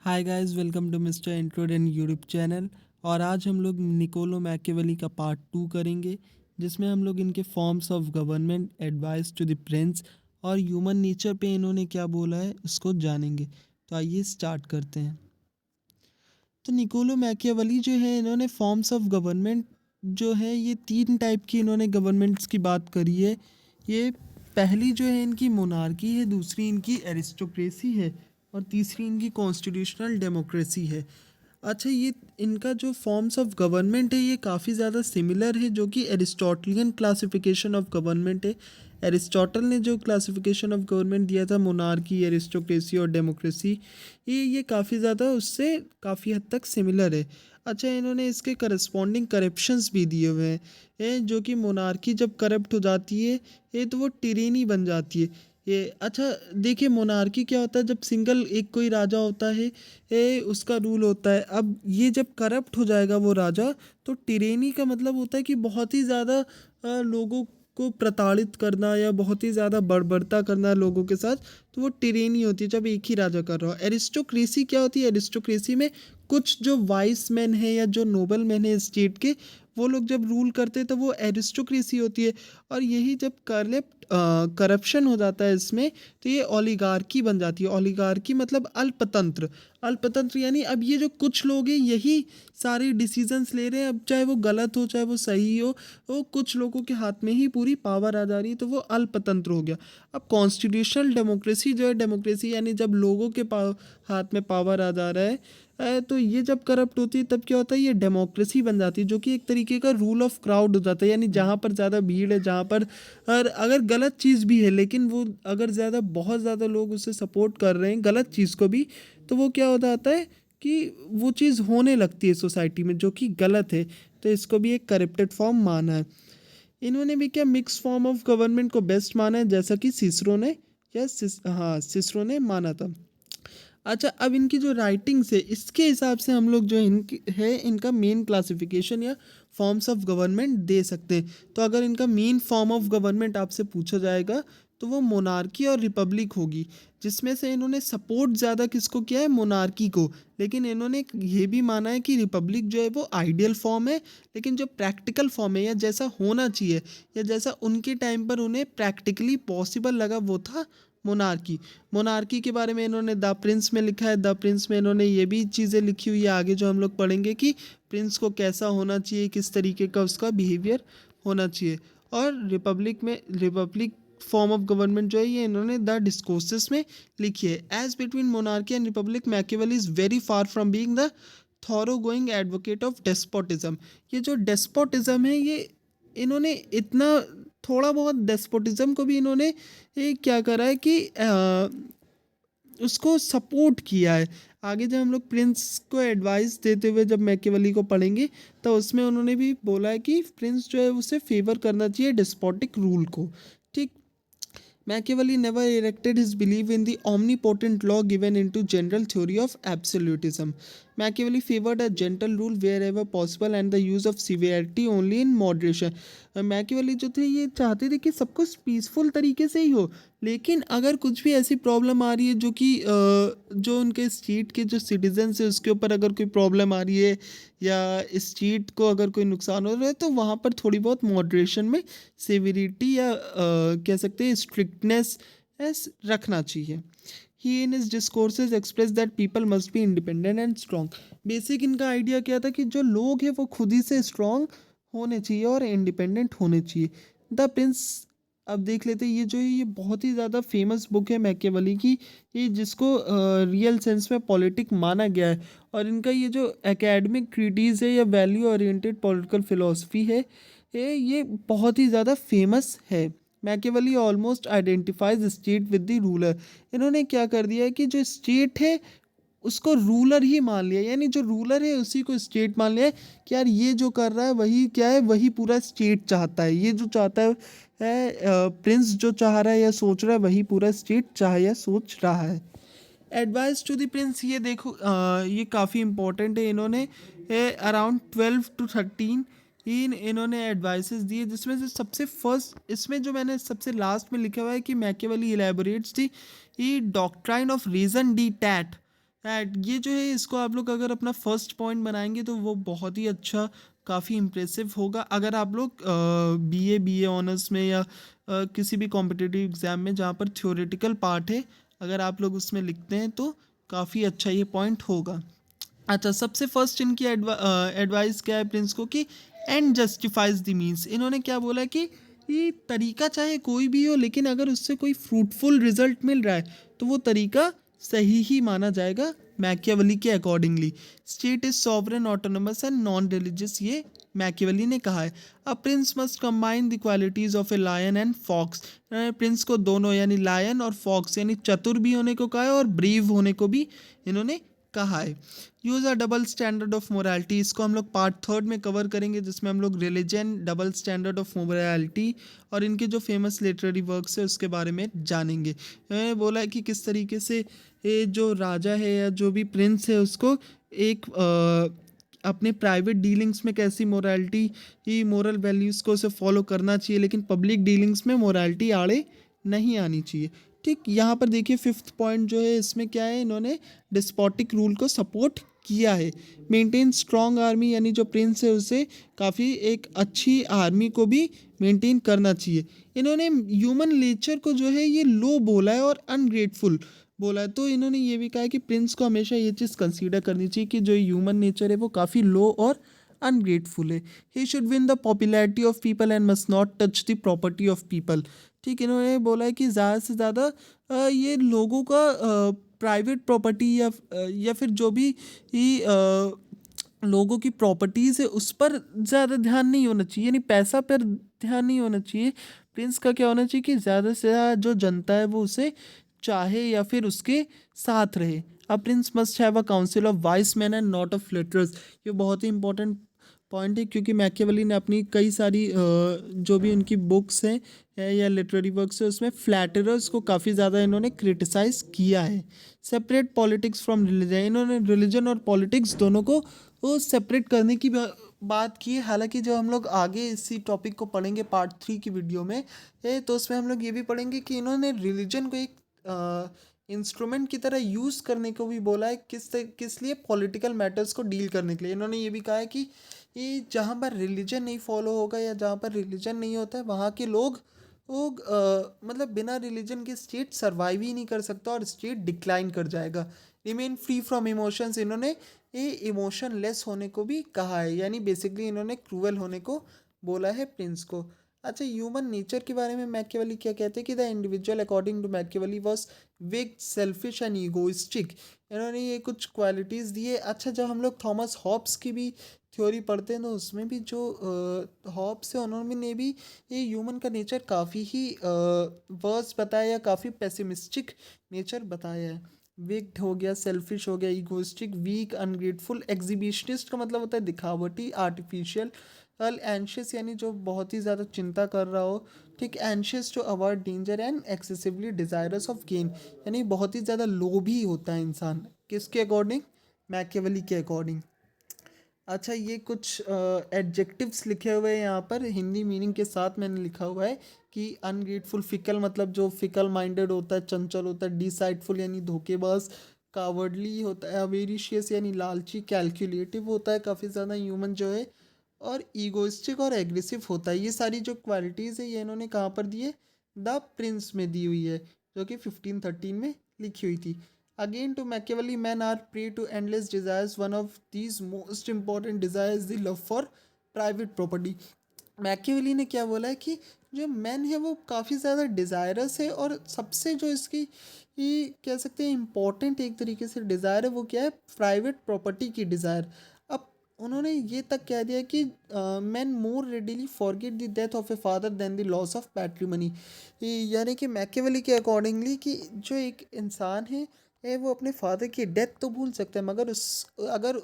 Hi guys, welcome to mister इंट्रोडन YouTube channel. और आज हम लोग निकोलो मैकियावेली का पार्ट 2 करेंगे, जिसमें हम लोग इनके forms of government, advice to the prince और ह्यूमन नेचर पे इन्होंने क्या बोला है उसको जानेंगे। तो आइए स्टार्ट करते हैं। तो निकोलो मैकियावेली जो है, इन्होंने फॉर्म्स ऑफ गवर्नमेंट जो है ये 3 टाइप की इन्होंने गवर्नमेंट्स की बात करी है। ये पहली जो है इनकी मोनार्की है, दूसरी इनकी एरिस्टोक्रेसी है और तीसरी इनकी कॉन्स्टिट्यूशनल डेमोक्रेसी है। अच्छा, ये इनका जो फॉर्म्स ऑफ गवर्नमेंट है ये काफ़ी ज़्यादा सिमिलर है, जो कि एरिस्टोटलियन क्लासिफिकेशन ऑफ गवर्नमेंट है। एरिस्टोटल ने जो क्लासिफिकेशन ऑफ गवर्नमेंट दिया था, मोनार्की, एरिस्टोक्रेसी और डेमोक्रेसी, ये काफ़ी ज़्यादा उससे काफ़ी हद तक सिमिलर है। अच्छा, इन्होंने इसके करस्पॉन्डिंग करप्शंस भी दिए हुए हैं, जो कि मोनार्की जब करप्ट हो जाती है ये तो वो टिरेनी बन जाती है। ये अच्छा, देखिए मोनार्की क्या होता है, जब सिंगल एक कोई राजा होता है, उसका रूल होता है। अब ये जब करप्ट हो जाएगा वो राजा, तो टिरेनी का मतलब होता है कि बहुत ही ज़्यादा लोगों को प्रताड़ित करना या बहुत ही ज़्यादा बर्बरता करना लोगों के साथ, तो वो टिरेनी होती है जब एक ही राजा कर रहा हो। एरिस्टोक्रेसी क्या होती है, एरिस्टोक्रेसी में कुछ जो वाइस मैन है या जो नोबल मैन है स्टेट के, वो लोग जब रूल करते हैं तो वो एरिस्टोक्रेसी होती है। और यही जब करप्शन हो जाता है इसमें, तो ये ओलिगार्की बन जाती है। ओलिगार्की मतलब अल्पतंत्र। अल्पतंत्र यानी अब ये जो कुछ लोग हैं यही सारे डिसीजंस ले रहे हैं, अब चाहे वो गलत हो चाहे वो सही हो, वो कुछ लोगों के हाथ में ही पूरी पावर आ जा रही है, तो वो अल्पतंत्र हो गया। अब कॉन्स्टिट्यूशनल डेमोक्रेसी जो है, डेमोक्रेसी यानी जब लोगों के हाथ में पावर आ जा रहा है, तो ये जब करप्ट होती है तब क्या होता है, ये डेमोक्रेसी बन जाती है, जो कि एक तरीके का रूल ऑफ क्राउड हो जाता है। यानी जहाँ पर ज़्यादा भीड़ है, जहाँ पर और अगर गलत चीज़ भी है लेकिन वो अगर ज़्यादा बहुत ज़्यादा लोग उसे सपोर्ट कर रहे हैं गलत चीज़ को भी, तो वो क्या हो जाता है कि वो चीज़ होने लगती है सोसाइटी में जो कि गलत है। तो इसको भी एक करप्टेड फॉर्म माना है। इन्होंने भी क्या मिक्स फॉर्म ऑफ गवर्नमेंट को बेस्ट माना है, जैसा कि सिसरो ने सिसरो ने माना था। अच्छा, अब इनकी जो राइटिंग्स है इसके हिसाब से हम लोग जो इनकी है इनका मेन क्लासिफिकेशन या फॉर्म्स ऑफ गवर्नमेंट दे सकते हैं। तो अगर इनका मेन फॉर्म ऑफ गवर्नमेंट आपसे पूछा जाएगा तो वो मोनार्की और रिपब्लिक होगी, जिसमें से इन्होंने सपोर्ट ज़्यादा किसको किया है, मोनार्की को। लेकिन इन्होंने ये भी माना है कि रिपब्लिक जो है वो आइडियल फॉर्म है, लेकिन जो प्रैक्टिकल फॉर्म है या जैसा होना चाहिए या जैसा उनके टाइम पर उन्हें प्रैक्टिकली पॉसिबल लगा, वो था मोनार्की। मोनार्की के बारे में इन्होंने द प्रिंस में लिखा है। द प्रिंस में इन्होंने ये भी चीज़ें लिखी हुई है आगे जो हम लोग पढ़ेंगे कि प्रिंस को कैसा होना चाहिए, किस तरीके का उसका बिहेवियर होना चाहिए। और रिपब्लिक फॉर्म ऑफ गवर्नमेंट जो है ये इन्होंने द डिस्कोर्सेस में लिखी है। As between monarchy and republic, Machiavelli is very far from being the thorough going advocate of despotism. ये जो डेस्पोटिज्म है ये इन्होंने इतना थोड़ा बहुत डेस्पोटिज्म को भी इन्होंने ये क्या करा है कि उसको सपोर्ट किया है। आगे जब हम लोग प्रिंस को एडवाइस देते हुए जब मैकियावेली को पढ़ेंगे, तो उसमें उन्होंने भी बोला है कि प्रिंस जो है उसे फेवर करना चाहिए डिस्पोटिक रूल को। ठीक। Machiavelli never erected his belief in the omnipotent law given into general theory of absolutism. Machiavelli favored a gentle rule wherever possible and the use of severity only in moderation. Machiavelli जो थे ये चाहते थे कि सब कुछ peaceful तरीके से ही हो, लेकिन अगर कुछ भी ऐसी प्रॉब्लम आ रही है जो कि जो उनके स्टेट के जो सिटीजन्स है उसके ऊपर अगर कोई प्रॉब्लम आ रही है या स्टेट को अगर कोई नुकसान हो रहा है, तो वहाँ पर थोड़ी बहुत मॉडरेशन में सेविरिटी या कह सकते हैं स्ट्रिक्टनेस रखना चाहिए। He in his discourses express that people must be independent and strong. Basic इनका आइडिया क्या था कि जो लोग हैं वो खुद ही से स्ट्रॉन्ग होने चाहिए और इंडिपेंडेंट होने चाहिए। द प्रिंस, अब देख लेते हैं ये जो है ये बहुत ही ज़्यादा फेमस बुक है मैकियावेली की, ये जिसको रियल सेंस में पॉलिटिक माना गया है। और इनका ये जो एकेडमिक ट्रीटीज़ है या वैल्यू ओरिएंटेड पॉलिटिकल फिलोसफी है, ये बहुत ही ज़्यादा फेमस है। Machiavelli almost identifies state with the ruler. इन्होंने क्या कर दिया है कि जो स्टेट है उसको रूलर ही मान लिया, यानी जो रूलर है उसी को स्टेट मान लिया है कि यार ये जो कर रहा है वही क्या है, वही पूरा स्टेट चाहता है। ये जो चाहता है प्रिंस जो चाह रहा है या सोच रहा है वही पूरा स्टेट चाह या सोच रहा है। एडवाइस टू द प्रिंस, ये देखो ये काफ़ी इंपॉर्टेंट है। इन्होंने अराउंड 12 to 13 इन्होंने एडवाइसेस दिए, जिसमें से सबसे फर्स्ट इसमें जो मैंने सबसे लास्ट में लिखा हुआ है कि Machiavelli elaborates the doctrine of reason डी टैट। ये जो है इसको आप लोग अगर अपना फर्स्ट पॉइंट बनाएंगे तो वो बहुत ही अच्छा, काफ़ी इम्प्रेसिव होगा। अगर आप लोग बीए ऑनर्स में या किसी भी कॉम्पिटिटिव एग्ज़ाम में जहाँ पर थ्योरेटिकल पार्ट है, अगर आप लोग उसमें लिखते हैं तो काफ़ी अच्छा ये पॉइंट होगा। अच्छा, सबसे फर्स्ट इनकी एडवाइस क्या है प्रिंस को कि एंड जस्टिफाइज द मीन्स। इन्होंने क्या बोला कि ये तरीका चाहे कोई भी हो, लेकिन अगर उससे कोई फ्रूटफुल रिजल्ट मिल रहा है तो वो तरीका सही ही माना जाएगा मैकियावेली के accordingly. State is sovereign autonomous and non religious, ये मैकियावेली ने कहा है। A prince must combine the qualities of a lion and fox. Prince को दोनों यानी लायन और फॉक्स यानी चतुर भी होने को कहा है और ब्रीव होने को भी इन्होंने कहा है। Use a double standard of morality, इसको हम लोग पार्ट थर्ड में कवर करेंगे जिसमें हम लोग religion, double standard of morality और इनके जो फेमस लिटरेरी वर्क्स है उसके बारे में जानेंगे। इन्होंने बोला है कि किस तरीके से ये जो राजा है या जो भी प्रिंस है उसको एक अपने प्राइवेट डीलिंग्स में कैसी मोरालिटी ही मोरल वैल्यूज़ को उसे फॉलो करना चाहिए, लेकिन पब्लिक डीलिंग्स में मोरालिटी आड़े नहीं आनी चाहिए। ठीक, यहाँ पर देखिए फिफ्थ पॉइंट जो है इसमें क्या है, इन्होंने डिस्पोटिक रूल को सपोर्ट किया है। मेंटेन स्ट्रॉन्ग आर्मी, यानी जो प्रिंस है उसे काफ़ी एक अच्छी आर्मी को भी मेंटेन करना चाहिए। इन्होंने ह्यूमन नेचर को जो है ये लो बोला है और अनग्रेटफुल बोला है। तो इन्होंने ये भी कहा है कि प्रिंस को हमेशा ये चीज़ कंसीडर करनी चाहिए कि जो ह्यूमन नेचर है वो काफ़ी लो और अनग्रेटफुल है। He should win the popularity of people and must not touch the property of people. ठीक, इन्होंने बोला है कि ज़्यादा से ज़्यादा ये लोगों का प्राइवेट प्रॉपर्टी या फिर जो भी ही लोगों की प्रॉपर्टीज़ है उस पर ज़्यादा ध्यान नहीं होना चाहिए, यानी पैसा पर ध्यान नहीं होना चाहिए। प्रिंस का क्या होना चाहिए कि ज़्यादा से ज़्यादा जो जनता है वो उसे चाहे या फिर उसके साथ रहे। A prince must have a council of wise man and not of flatterers. ये बहुत ही इंपॉर्टेंट पॉइंट है क्योंकि मैकियावेली ने अपनी कई सारी जो भी उनकी बुक्स हैं या लिटरेरी वर्क्स है उसमें फ्लैटरर्स को काफ़ी ज़्यादा इन्होंने क्रिटिसाइज़ किया है। सेपरेट पॉलिटिक्स फ्रॉम रिलीजन, इन्होंने रिलीजन और पॉलिटिक्स दोनों को वो सेपरेट करने की बात की है। हालांकि जब हम लोग आगे इसी टॉपिक को पढ़ेंगे पार्ट 3 की वीडियो में तो उसमें हम लोग ये भी पढ़ेंगे कि इन्होंने रिलीजन को एक इंस्ट्रूमेंट की तरह यूज़ करने को भी बोला है। किस लिए? पॉलिटिकल मैटर्स को डील करने के लिए। इन्होंने ये भी कहा है कि जहाँ पर रिलीजन नहीं फॉलो होगा या जहाँ पर रिलीजन नहीं होता है वहाँ के लोग वो मतलब बिना रिलीजन के स्टेट सर्वाइव ही नहीं कर सकता और स्टेट डिक्लाइन कर जाएगा। रिमेन फ्री फ्रॉम इमोशंस, इन्होंने ये इमोशन लेस होने को भी कहा है, यानी बेसिकली इन्होंने क्रूअल होने को बोला है प्रिंस को। अच्छा, ह्यूमन नेचर के बारे में मैकियावेली क्या कहते हैं कि the individual according to Machiavelli was weak, selfish and egoistic. इन्होंने ये कुछ क्वालिटीज़ दी है। अच्छा, जब हम लोग थॉमस हॉब्स की भी थ्योरी पढ़ते हैं तो उसमें भी जो हॉब्स है उन्होंने भी ये ह्यूमन का नेचर काफ़ी ही वर्स बताया या काफ़ी पेसिमिस्टिक नेचर बताया है। विक्ड हो गया, सेल्फिश हो गया, इगोइस्टिक, वीक, अनग्रेटफुल। एग्जिबिशनिस्ट का मतलब होता है दिखावटी, आर्टिफिशियल। एंशियस यानी जो बहुत ही ज़्यादा चिंता कर रहा हो। ठीक, एंशियस जो avoid danger and excessively desirous of gain, यानी बहुत ही ज़्यादा लोभी होता है इंसान। किसके अकॉर्डिंग? मैकियावेली के अकॉर्डिंग। अच्छा, ये कुछ एडजेक्टिव्स लिखे हुए हैं यहाँ पर हिंदी मीनिंग के साथ मैंने लिखा हुआ है कि अनग्रेटफुल, फिकल मतलब जो फिकल माइंडेड होता है, चंचल होता है। डिसाइडफुल यानी धोखेबाज। कावर्डली होता है। अवेरिशियस यानी लालची। कैलकुलेटिव होता है काफ़ी ज़्यादा ह्यूमन जो है। और ईगोइस्टिक और एग्रेसिव होता है। ये सारी जो क्वालिटीज़ है ये इन्होंने कहाँ पर दी है? द प्रिंस में दी हुई है, जो कि 1513 में लिखी हुई थी। Again, to Machiavelli, men are prey to endless desires. One of these most important desires is the love for private property. Machiavelli ने क्या बोला है कि जो मैन है वो काफ़ी ज़्यादा डिज़ायरस है और सबसे जो इसकी ये कह सकते हैं इम्पोर्टेंट एक तरीके से डिज़ायर है वो क्या है? प्राइवेट प्रॉपर्टी की डिज़ायर। अब उन्होंने ये तक कह दिया कि man more readily forget the death of a father than the loss of patrimony. यानी कि मैकियावेली के अकॉर्डिंगली कि जो एक इंसान है वो अपने फादर की डेथ तो भूल सकता है, मगर अगर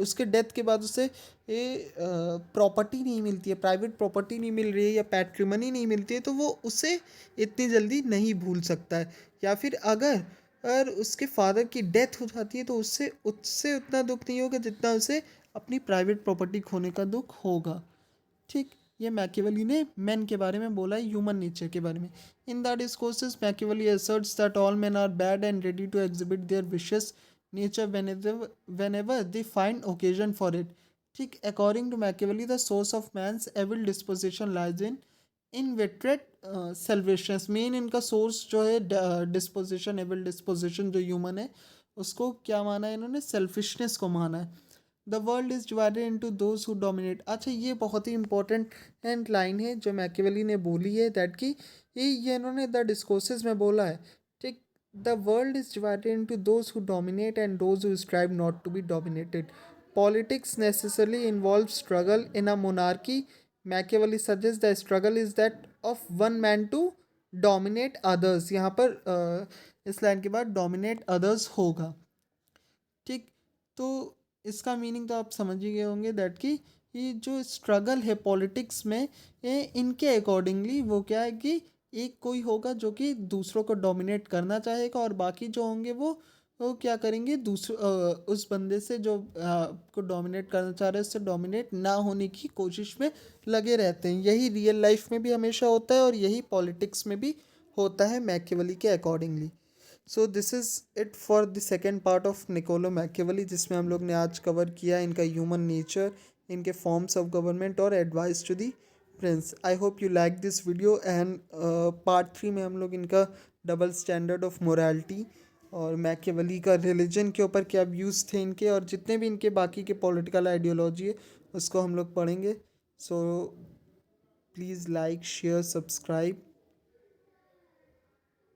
उसके डेथ के बाद उसे ये प्रॉपर्टी नहीं मिलती है, प्राइवेट प्रॉपर्टी नहीं मिल रही है या पैट्रिमनी नहीं मिलती है तो वो उसे इतनी जल्दी नहीं भूल सकता है। या फिर अगर उसके फादर की डेथ हो जाती है तो उससे उससे उतना दुख नहीं होगा जितना उसे अपनी प्राइवेट प्रॉपर्टी खोने का दुख होगा। ठीक, ये मैकियावेली ने मैन के बारे में बोला है, ह्यूमन नेचर के बारे में। In the discourses Machiavelli asserts that all men are bad and ready to exhibit their wishes nature whenever they find occasion for it. ठीक, according to Machiavelli, the source of man's evil disposition lies in inveterate selfishness. Main इनका source जो है disposition, evil disposition जो human है, उसको क्या माना है इन्होंने? सेल्फिशनेस को माना है. The world is divided into those who dominate. अच्छा, ये बहुत ही इंपॉर्टेंट लाइन है जो मैकियावेली ने बोली है, दैट की ये इन्होंने द डिस्कोर्सेस में बोला है. ठीक, the world is divided into those who dominate and those who strive not to be dominated. Politics necessarily involves struggle in a monarchy. Machiavelli suggests the struggle is that of one man to dominate others. यहाँ पर इस line के बाद dominate others होगा. ठीक, तो इसका meaning तो आप समझ ही गए होंगे, दैट कि ये जो स्ट्रगल है पॉलिटिक्स में, ये इनके अकॉर्डिंगली वो क्या है कि एक कोई होगा जो कि दूसरों को डोमिनेट करना चाहेगा, और बाकी जो होंगे वो क्या करेंगे, उस बंदे से जो को डोमिनेट करना चाह रहे हैं उससे डोमिनेट ना होने की कोशिश में लगे रहते हैं. यही रियल लाइफ में भी हमेशा होता है और यही पॉलिटिक्स में भी होता है मैकियावेली के accordingly. So this is it for the second part of Niccolo Machiavelli, जिसमें हम लोग ने आज कवर किया इनका ह्यूमन नेचर, इनके फॉर्म्स ऑफ गवर्नमेंट और advice to the prince. I hope you like this video. And part 3 में हम लोग इनका डबल स्टैंडर्ड ऑफ मोरालिटी और मैकियावेली का रिलीजन के ऊपर क्या व्यूज़ थे इनके, और जितने भी इनके बाकी के पॉलिटिकल आइडियोलॉजी है उसको हम लोग पढ़ेंगे. So please like, share, subscribe